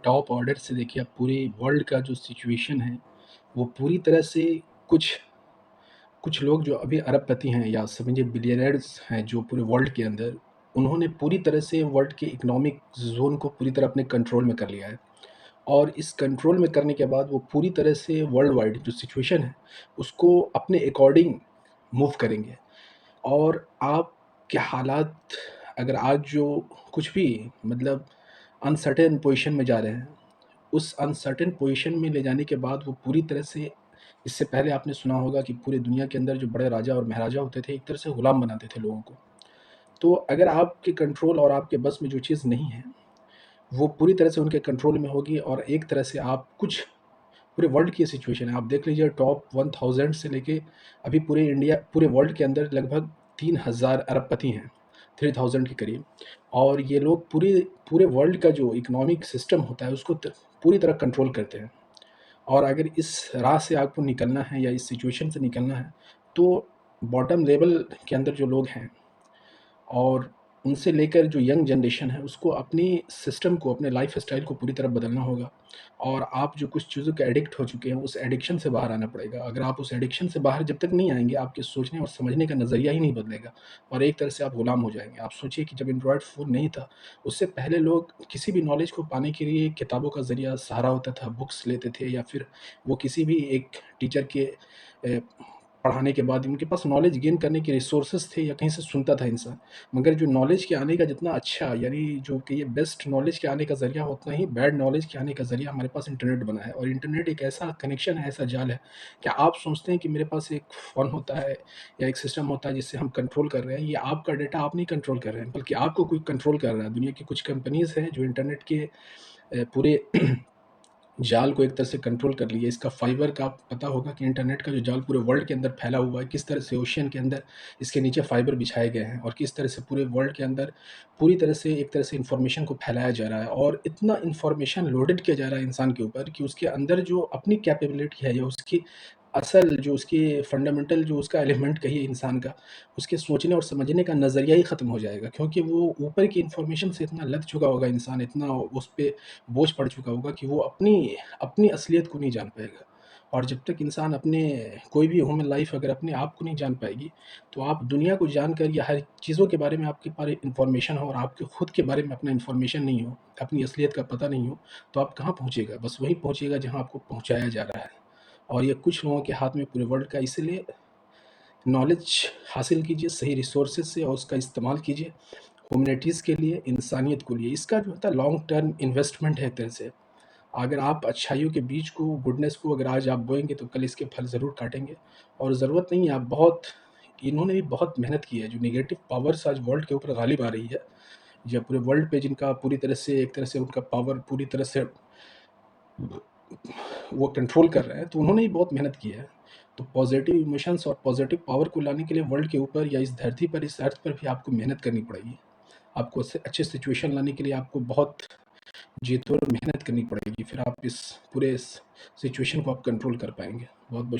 Top order से देखिए, आप पूरे वर्ल्ड का जो सिचुएशन है, वो पूरी तरह से कुछ कुछ लोग जो अभी अरबपति हैं या समझिए बिलियनर्स हैं जो पूरे वर्ल्ड के अंदर, उन्होंने पूरी तरह से वर्ल्ड के इकोनॉमिक ज़ोन को पूरी तरह अपने कंट्रोल में कर लिया है। और इस कंट्रोल में करने के बाद वो पूरी तरह से वर्ल्ड वाइड जो सिचुएशन है, उसको अपने अकॉर्डिंग मूव करेंगे। और आपके हालात अगर आज जो कुछ भी मतलब अनसर्टेन पोजीशन में जा रहे हैं, उस अनसर्टेन पोजीशन में ले जाने के बाद वो पूरी तरह से, इससे पहले आपने सुना होगा कि पूरे दुनिया के अंदर जो बड़े राजा और महाराजा होते थे, एक तरह से गुलाम बनाते थे लोगों को। तो अगर आपके कंट्रोल और आपके बस में जो चीज़ नहीं है, वो पूरी तरह से उनके कंट्रोल में होगी और एक तरह से आप कुछ पूरे वर्ल्ड की सिचुएशन है, आप देख लीजिए टॉप 1000 से लेके अभी पूरे वर्ल्ड के अंदर लगभग 3000 अरबपति हैं, 3000 के करीब। और ये लोग पूरे पूरे वर्ल्ड का जो इकोनॉमिक सिस्टम होता है उसको पूरी तरह कंट्रोल करते हैं। और अगर इस राह से आपको निकलना है या इस सिचुएशन से निकलना है, तो बॉटम लेवल के अंदर जो लोग हैं और उनसे लेकर जो यंग जनरेशन है, उसको अपनी सिस्टम को, अपने लाइफ स्टाइल को पूरी तरह बदलना होगा। और आप जो कुछ चीज़ों के एडिक्ट हो चुके हैं, उस एडिक्शन से बाहर आना पड़ेगा। अगर आप उस एडिक्शन से बाहर जब तक नहीं आएंगे, आपके सोचने और समझने का नज़रिया ही नहीं बदलेगा और एक तरह से आप गुलाम हो जाएंगे। आप सोचिए कि जब एंड्रॉयड फ़ोन नहीं था, उससे पहले लोग किसी भी नॉलेज को पाने के लिए किताबों का ज़रिया सहारा होता था, बुक्स लेते थे या फिर वो किसी भी एक टीचर के पढ़ाने के बाद उनके पास नॉलेज गेन करने के रिसोर्सेज थे या कहीं से सुनता था इंसान। मगर जो नॉलेज के आने का जितना अच्छा, यानी जो कि ये बेस्ट नॉलेज के आने का ज़रिया, उतना ही बैड नॉलेज के आने का ज़रिया हमारे पास इंटरनेट बना है। और इंटरनेट एक ऐसा कनेक्शन है, ऐसा जाल है, क्या आप सोचते हैं कि मेरे पास एक फ़ोन होता है या एक सिस्टम होता है जिससे हम कंट्रोल कर रहे हैं? ये आपका डेटा आप नहीं कंट्रोल कर रहे हैं, बल्कि आपको कोई कंट्रोल कर रहा है। दुनिया की कुछ कंपनीज़ हैं जो इंटरनेट के पूरे जाल को एक तरह से कंट्रोल कर लिया। इसका फाइबर का पता होगा कि इंटरनेट का जो जाल पूरे वर्ल्ड के अंदर फैला हुआ है, किस तरह से ओशियन के अंदर इसके नीचे फाइबर बिछाए गए हैं और किस तरह से पूरे वर्ल्ड के अंदर पूरी तरह से एक तरह से इंफॉर्मेशन को फैलाया जा रहा है। और इतना इंफॉर्मेशन लोडेड किया जा रहा है इंसान के ऊपर कि उसके अंदर जो अपनी कैपेबिलिटी है या उसकी असल जो उसकी फंडामेंटल जो उसका एलिमेंट कहिए इंसान का, उसके सोचने और समझने का नज़रिया ही ख़त्म हो जाएगा। क्योंकि वो ऊपर की इन्फॉर्मेशन से इतना लद चुका होगा इंसान, इतना उस पे बोझ पड़ चुका होगा कि वो अपनी अपनी असलियत को नहीं जान पाएगा। और जब तक इंसान अपने कोई भी ह्यूमन लाइफ अगर अपने आप को नहीं जान पाएगी, तो आप दुनिया को जानकर या हर चीज़ों के बारे में आपके पास इन्फॉर्मेशन हो और आपके खुद के बारे में अपना इन्फॉर्मेशन नहीं हो, अपनी असलियत का पता नहीं हो, तो आप कहाँ पहुँचिएगा? बस वहीं पहुँचिएगा जहाँ आपको पहुँचाया जा रहा है। और ये कुछ लोगों के हाथ में पूरे वर्ल्ड का, इसीलिए नॉलेज हासिल कीजिए सही रिसोर्सेज से और उसका इस्तेमाल कीजिए ह्यूमैनिटीज़ के लिए, इंसानियत के लिए। इसका जो होता है लॉन्ग टर्म इन्वेस्टमेंट है एक तरह से। अगर आप अच्छाइयों के बीज को, गुडनेस को अगर आज आप बोएँगे तो कल इसके फल ज़रूर काटेंगे। और ज़रूरत नहीं है, आप बहुत, इन्होंने भी बहुत मेहनत की है। जो नेगेटिव पावर्स आज वर्ल्ड के ऊपर गालिब आ रही है, या पूरे वर्ल्ड पे जिनका पूरी तरह से एक तरह से उनका पावर पूरी तरह से वो कंट्रोल कर रहे हैं, तो उन्होंने ही बहुत मेहनत की है। तो पॉजिटिव इमोशंस और पॉजिटिव पावर को लाने के लिए वर्ल्ड के ऊपर या इस धरती पर, इस अर्थ पर भी आपको मेहनत करनी पड़ेगी। आपको अच्छे सिचुएशन लाने के लिए आपको बहुत जी तोड़ मेहनत करनी पड़ेगी, फिर आप इस पूरे सिचुएशन को आप कंट्रोल कर पाएँगे। बहुत-बहुत